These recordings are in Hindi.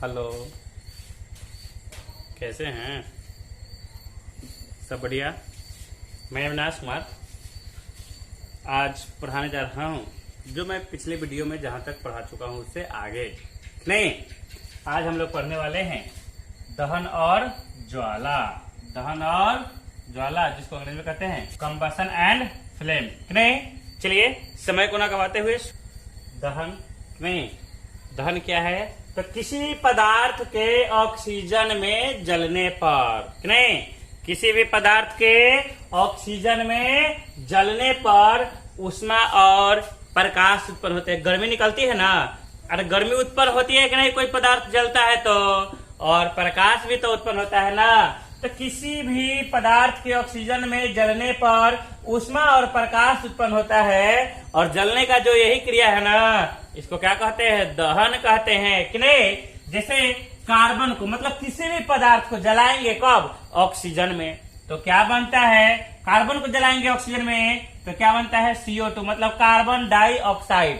हेलो, कैसे हैं? सब बढ़िया। मैं अविनाश कुमार आज पढ़ाने जा रहा हूँ जो मैं पिछले वीडियो में जहाँ तक पढ़ा चुका हूँ उससे आगे नहीं। आज हम लोग पढ़ने वाले हैं दहन और ज्वाला। दहन और ज्वाला जिसको अंग्रेजी में कहते हैं कंबसन एंड फ्लेम। नहीं, चलिए समय को ना गवाते हुए दहन नहीं, दहन क्या है? तो किसी पदार्थ के ऑक्सीजन में जलने पर, नहीं, किसी भी पदार्थ के ऑक्सीजन में जलने पर ऊष्मा और प्रकाश उत्पन्न होते हैं। गर्मी निकलती है ना, अरे गर्मी उत्पन्न होती है कि नहीं? कोई पदार्थ जलता है तो, और प्रकाश भी तो उत्पन्न होता है ना। तो किसी भी पदार्थ के ऑक्सीजन में जलने पर ऊष्मा और प्रकाश उत्पन्न होता है, और जलने का जो यही क्रिया है ना, इसको क्या कहते हैं? दहन कहते हैं कि नहीं। जैसे कार्बन को, मतलब किसी भी पदार्थ को जलाएंगे कब? ऑक्सीजन में, तो क्या बनता है? कार्बन को जलाएंगे ऑक्सीजन में तो क्या बनता है? CO2, मतलब कार्बन डाइऑक्साइड।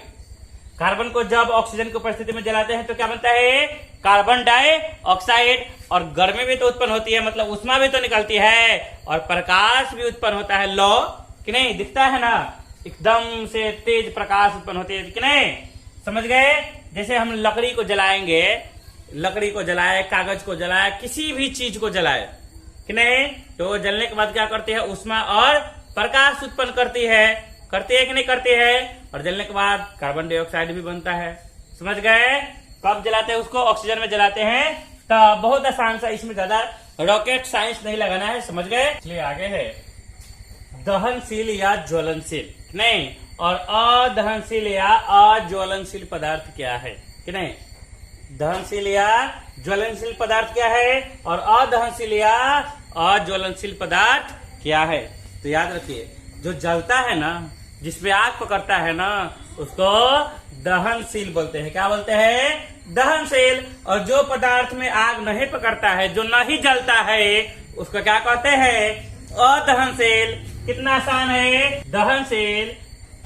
कार्बन को जब ऑक्सीजन की उपस्थिति में जलाते हैं तो क्या बनता है? Carbon dioxide. और गर्मी भी तो उत्पन्न होती है, मतलब ऊष्मा भी तो निकलती है, और प्रकाश भी उत्पन्न होता है। लो कि नहीं, दिखता है ना, एकदम से तेज प्रकाश उत्पन्न होती है कि नहीं? समझ गए? जैसे हम लकड़ी को जलाएंगे, लकड़ी को जलाए, कागज को जलाए, किसी भी चीज को जलाए कि नहीं, तो जलने के बाद क्या करती है? ऊष्मा और प्रकाश उत्पन्न करती है कि नहीं करती है? और जलने के बाद कार्बन डाइऑक्साइड भी बनता है। समझ गए? कब जलाते हैं उसको? ऑक्सीजन में जलाते हैं। तो बहुत आसान सा, इसमें ज्यादा रॉकेट साइंस नहीं लगाना है। समझ गए? इसलिए आगे है दहनशील या ज्वलनशील नहीं, और अदहनशील या अज्वलनशील पदार्थ क्या है कि नहीं? दहनशील या ज्वलनशील पदार्थ क्या है, और अदहनशील या अज्वलनशील पदार्थ क्या है? तो याद रखिए, जो जलता है ना, जिसमें आग पकड़ता है ना, उसको दहनशील बोलते हैं। क्या बोलते हैं? दहनशील। और जो पदार्थ में आग नहीं पकड़ता है, जो नहीं जलता है, उसको क्या कहते हैं? अदहनशील। कितना आसान है? दहनशील।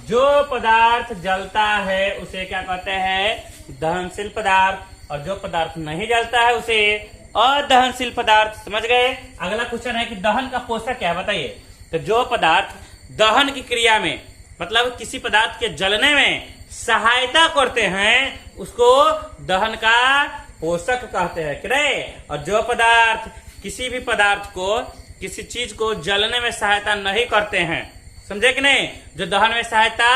जो पदार्थ जलता है उसे क्या कहते हैं? दहनशील पदार्थ। और जो पदार्थ नहीं जलता है उसे अदहनशील पदार्थ। समझ गए? अगला क्वेश्चन है कि दहन का पोषक क्या है, बताइए। तो जो पदार्थ दहन की क्रिया में, मतलब किसी पदार्थ के जलने में सहायता करते हैं, उसको दहन का पोषक कहते हैं कि नहीं। और जो पदार्थ किसी भी पदार्थ को, किसी चीज को जलने में सहायता नहीं करते हैं, समझे कि नहीं, जो दहन में सहायता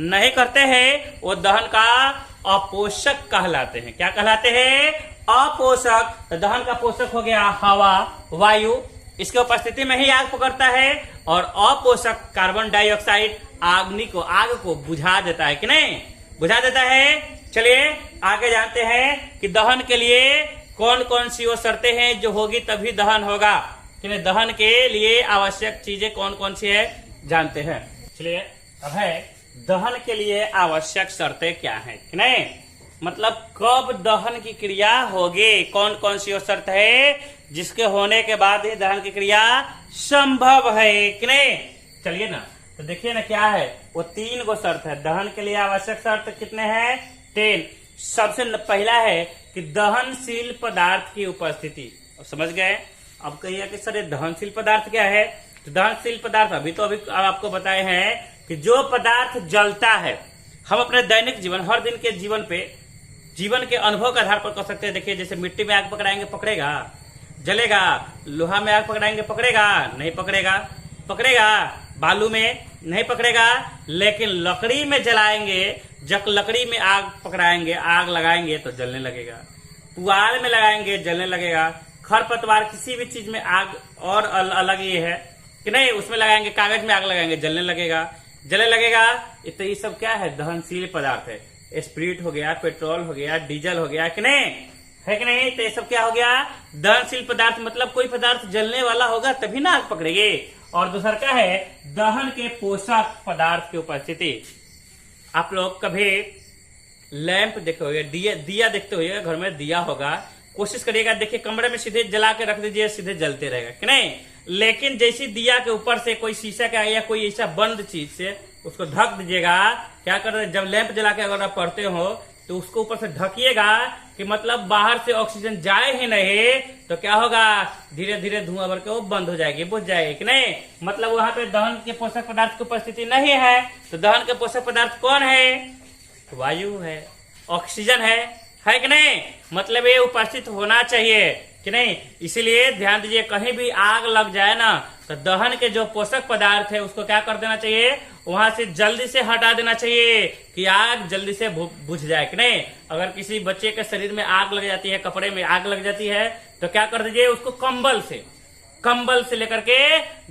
नहीं करते हैं, वो दहन का अपोषक कहलाते हैं। क्या कहलाते हैं? अपोषक। तो दहन का पोषक हो गया हवा, वायु, इसके उपस्थिति में ही आग पकड़ता है। और अपोषक कार्बन डाइऑक्साइड आग को बुझा देता है कि नहीं? बुझा देता है। चलिए आगे जानते हैं कि दहन के लिए कौन कौन सी वो शर्तें हैं जो होगी तभी दहन होगा कि नहीं। दहन के लिए आवश्यक चीजें कौन कौन सी है जानते हैं। चलिए अब है दहन के लिए आवश्यक शर्तें क्या है कि नहीं, मतलब कब दहन की क्रिया होगी, कौन कौन सी वो शर्त है जिसके होने के बाद ही दहन की क्रिया संभव है कि नहीं। चलिए ना, तो देखिए ना क्या है, वो 3 गो शर्त है। दहन के लिए आवश्यक शर्त कितने हैं? 10। सबसे पहला है कि दहनशील पदार्थ की उपस्थिति। अब समझ गए? अब कहिए कि सर ये दहनशील पदार्थ क्या है? तो दहनशील पदार्थ अभी आपको बताए हैं कि जो पदार्थ जलता है, हम अपने दैनिक जीवन, हर दिन के जीवन के अनुभव के आधार पर कर सकते हैं। देखिए, जैसे मिट्टी में आग पकड़ाएंगे, पकड़ेगा, जलेगा। लोहा में आग पकड़ाएंगे, पकड़ेगा, नहीं पकड़ेगा। पकड़ेगा, बालू में नहीं पकड़ेगा। लेकिन लकड़ी में जलाएंगे, जब लकड़ी में आग पकड़ाएंगे, आग लगाएंगे तो जलने लगेगा। पुआल में लगाएंगे, जलने लगेगा। खरपतवार, किसी भी चीज में आग और अलग ये है कि नहीं, उसमें लगाएंगे, कागज में आग लगाएंगे, जलने लगेगा, जलने लगेगा। तो ये सब क्या है? दहनशील पदार्थ है। स्प्रिट हो गया, पेट्रोल हो गया, डीजल हो गया कि नहीं, है कि नहीं। तो ये सब क्या हो गया? दहनशील पदार्थ। मतलब कोई पदार्थ जलने वाला होगा तभी ना आग पकड़ेगी। और दूसरा क्या है? दहन के पोषक पदार्थ की उपस्थिति। आप लोग कभी लैंप देखते होंगे, दिया देखते होंगे, घर में दिया होगा, कोशिश करिएगा, देखिए कमरे में सीधे जला के रख दीजिए, सीधे जलते रहेगा कि नहीं। लेकिन जैसी दिया के ऊपर से कोई शीशा का या कोई ऐसा बंद चीज से उसको ढक दीजिएगा। क्या कर रहे, जब लैंप जला के अगर आप पढ़ते हो तो उसको ऊपर से ढकिएगा, कि मतलब बाहर से ऑक्सीजन जाए ही नहीं तो क्या होगा, धीरे धीरे धुआं भर के वो बंद हो जाएगी, बुझ जाएगी कि नहीं। मतलब वहां पे दहन के पोषक पदार्थ की उपस्थिति नहीं है, तो दहन के पोषक पदार्थ कौन है, वायु है, ऑक्सीजन है कि नहीं। मतलब ये उपस्थित होना चाहिए कि नहीं। इसीलिए ध्यान दीजिए, कहीं भी आग लग जाए ना तो दहन के जो पोषक पदार्थ है उसको क्या कर देना चाहिए, वहां से जल्दी से हटा देना चाहिए कि आग जल्दी से बुझ जाए कि नहीं। अगर किसी बच्चे के शरीर में आग लग जाती है, कपड़े में आग लग जाती है, तो क्या कर दीजिए, उसको कंबल से लेकर के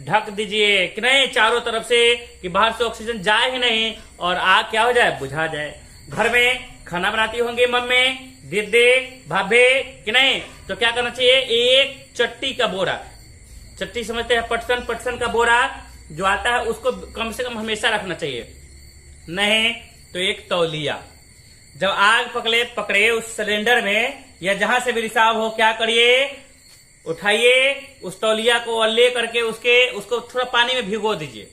ढक दीजिए कि नहीं चारों तरफ से, कि बाहर से ऑक्सीजन जाए ही नहीं और आग क्या हो जाए, बुझा जाए। घर में खाना बनाती होंगी मम्मी, दीदी, भाभी कि नहीं, तो क्या करना चाहिए, एक चट्टी का बोरा, चट्टी समझते हैं, पटसन का बोरा जो आता है उसको कम से कम हमेशा रखना चाहिए, नहीं तो एक तौलिया। जब आग पकड़े उस सिलेंडर में या जहां से भी रिसाव हो, क्या करिए, उठाइए उस तौलिया को और ले करके उसको थोड़ा पानी में भिगो दीजिए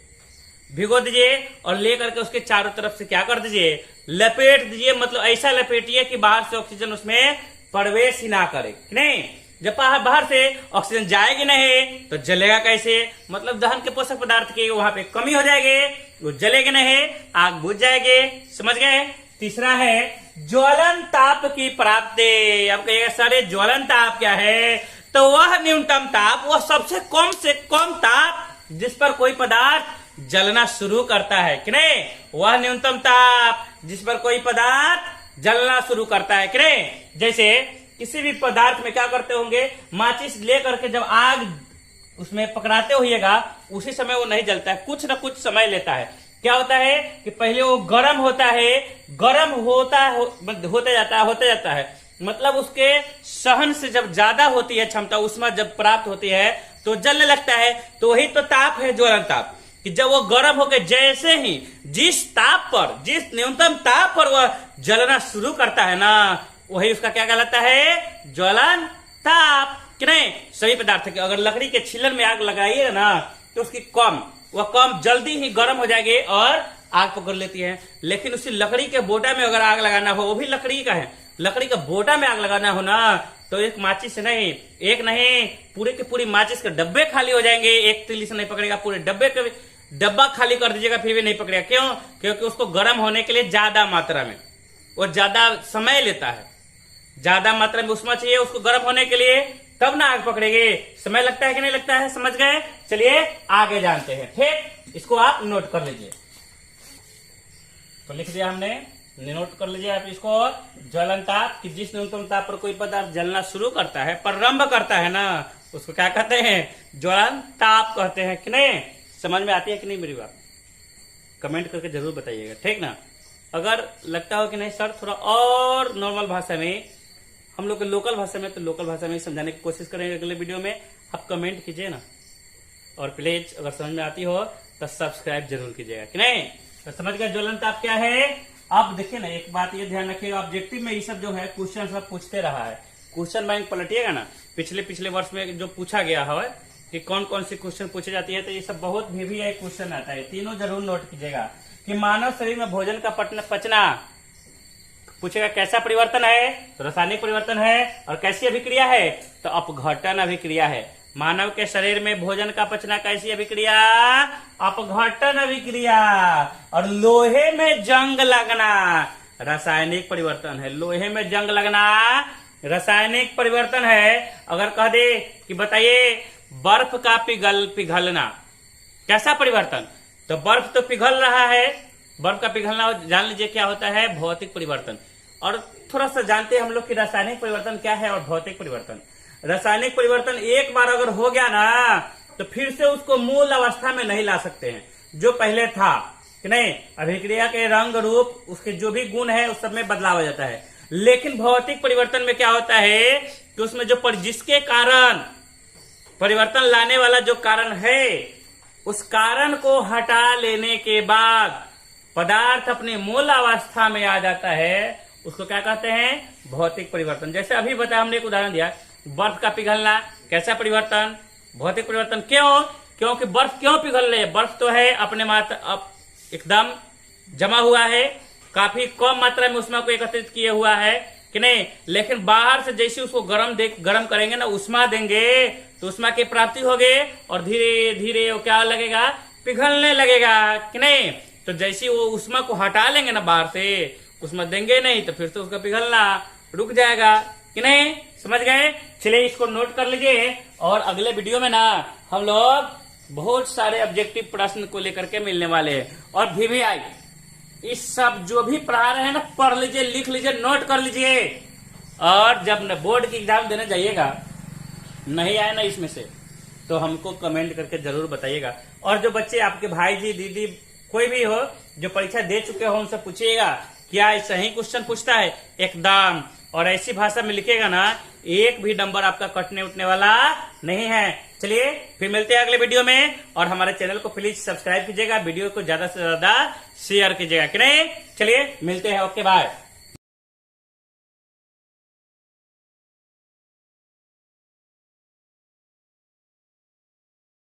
और ले करके उसके चारों तरफ से क्या कर दीजिए, लपेट दीजिए। मतलब ऐसा लपेटिए कि बाहर से ऑक्सीजन उसमें प्रवेश ही ना करे कि नहीं। जब बाहर से ऑक्सीजन जाएगी नहीं तो जलेगा कैसे, मतलब दहन के पोषक पदार्थ की वहां पे कमी हो जाएगी, वो जलेगी नहीं, आग बुझ जाएगी, समझ गए। तीसरा है ज्वलन ताप की प्राप्ति। अब कहिएगा सर ज्वलन ताप क्या है, तो वह न्यूनतम ताप, वह सबसे कम से कम ताप जिस पर कोई पदार्थ जलना शुरू करता है कि नहीं, वह न्यूनतम ताप जिस पर कोई पदार्थ जलना शुरू करता है कि नहीं। जैसे किसी भी पदार्थ में क्या करते होंगे, माचिस ले करके जब आग उसमें पकड़ाते होइएगा उसी समय वो नहीं जलता है, कुछ न कुछ समय लेता है। क्या होता है कि पहले वो गर्म होता जाता है, मतलब उसके सहन से जब ज्यादा होती है क्षमता, उष्मा जब प्राप्त होती है तो जलने लगता है। तो वही तो ताप है ज्वलन ताप, कि जब वो गर्म होकर जैसे ही जिस न्यूनतम ताप पर वह जलना शुरू करता है ना, वही उसका क्या कहलाता है, ज्वलन ताप कि नहीं। सभी पदार्थ के अगर लकड़ी के छिलन में आग लगाइएगा ना तो उसकी वह कम जल्दी ही गर्म हो जाएगी और आग पकड़ लेती है। लेकिन उसी लकड़ी के बोटा में अगर आग लगाना हो, वो भी लकड़ी का है, लकड़ी का बोटा में आग लगाना हो ना, तो एक माचिस से नहीं, एक नहीं, पूरे के पूरी माचिस के डब्बे खाली हो जाएंगे। एक तीली से नहीं पकड़ेगा, पूरे डब्बा खाली कर दीजिएगा फिर भी नहीं पकड़ेगा। क्यों, क्योंकि उसको गर्म होने के लिए ज्यादा मात्रा में, वो ज्यादा समय लेता है, ज्यादा मात्रा में उष्मा चाहिए उसको गर्म होने के लिए, तब ना आग पकड़ेगी। समय लगता है कि नहीं लगता है, समझ गए। चलिए आगे जानते हैं, ठीक, इसको आप नोट कर लीजिए। तो लिख दिया हमने, नोट कर लीजिए आप इसको। ज्वलन ताप कि जिस न्यूनतम ताप पर कोई पदार्थ जलना शुरू करता है, प्रारंभ करता है ना, उसको क्या कहते हैं, ज्वलन ताप कहते हैं कि नहीं। समझ में आती है कि नहीं मेरी बात, कमेंट करके जरूर बताइएगा, ठीक ना। अगर लगता हो कि नहीं सर थोड़ा और नॉर्मल भाषा में, हम लोग के लोकल भाषा में, तो लोकल भाषा में समझाने की कोशिश करेंगे अगले वीडियो में। आप कमेंट कीजिए ना, और प्लीज अगर समझ में आती हो तो सब्सक्राइब जरूर कीजिएगा कि नहीं। तो समझ गए ज्वलन ताप क्या है। अब देखिए ना, एक बात ये ध्यान रखिएगा, ऑब्जेक्टिव में ये सब जो है क्वेश्चन सब पूछते रहा है, क्वेश्चन बैंक पलटिएगा ना, पिछले वर्ष में जो पूछा गया है कि कौन कौन सी क्वेश्चन पूछे जाती है, तो ये सब बहुत भी क्वेश्चन आता है। तीनों जरूर नोट कीजिएगा कि मानव शरीर में भोजन का पचना, पूछेगा कैसा परिवर्तन है, तो रासायनिक परिवर्तन है, और कैसी अभिक्रिया है, तो अपघटन अभिक्रिया है। मानव के शरीर में भोजन का पचना कैसी अभिक्रिया, अपघटन अभिक्रिया। और लोहे में जंग लगना रासायनिक परिवर्तन है, लोहे में जंग लगना रासायनिक परिवर्तन है। अगर कह दे कि बताइए बर्फ का पिघलना कैसा परिवर्तन, तो बर्फ तो पिघल रहा है, बर्फ का पिघलना जान लीजिए क्या होता है, भौतिक परिवर्तन। और थोड़ा सा जानते हैं हम लोग कि रासायनिक परिवर्तन क्या है और भौतिक परिवर्तन। रासायनिक परिवर्तन एक बार अगर हो गया ना तो फिर से उसको मूल अवस्था में नहीं ला सकते हैं जो पहले था कि नहीं। अभिक्रिया के रंग रूप, उसके जो भी गुण है उस सब में बदलाव हो जाता है। लेकिन भौतिक परिवर्तन में क्या होता है कि उसमें जो जिसके कारण परिवर्तन लाने वाला जो कारण है, उस कारण को हटा लेने के बाद पदार्थ अपनी मूल अवस्था में आ जाता है, उसको क्या कहते हैं, भौतिक परिवर्तन। जैसे अभी बताया, हमने एक उदाहरण दिया, बर्फ का पिघलना कैसा परिवर्तन, भौतिक परिवर्तन। क्यों, क्योंकि बर्फ क्यों पिघल रही है, बर्फ तो है अपने एकदम जमा हुआ है, काफी कम मात्रा में उष्मा को एकत्रित किए हुआ है, कि नहीं। लेकिन बाहर से जैसे उसको गरम करेंगे ना, उष्मा देंगे, तो उष्मा की प्राप्ति होगी और धीरे धीरे वो क्या लगेगा, पिघलने लगेगा कि नहीं। तो जैसे वो उष्मा को हटा लेंगे ना बाहर से, उष्मा देंगे नहीं तो फिर तो उसका पिघलना रुक जाएगा कि नहीं। समझ गए। चलिए इसको नोट कर लीजिए और अगले वीडियो में ना हम लोग बहुत सारे ऑब्जेक्टिव प्रश्न को लेकर के मिलने वाले हैं। और VVI इस सब जो भी पढ़ा रहे हैं ना, पढ़ लीजिए, लिख लीजिए, नोट कर लीजिए। और जब बोर्ड की एग्जाम देने जाइएगा, नहीं आए ना इसमें से, तो हमको कमेंट करके जरूर बताइएगा। और जो बच्चे आपके भाई जी, दीदी, कोई भी हो जो परीक्षा दे चुके हो, उनसे पूछिएगा क्या सही क्वेश्चन पूछता है एकदम। और ऐसी भाषा में लिखेगा ना, एक भी नंबर आपका कटने उठने वाला नहीं है। चलिए फिर मिलते हैं अगले वीडियो में। और हमारे चैनल को प्लीज सब्सक्राइब कीजिएगा, वीडियो को ज्यादा से ज्यादा शेयर कीजिएगा कि नहीं। चलिए मिलते हैं, ओके बाय।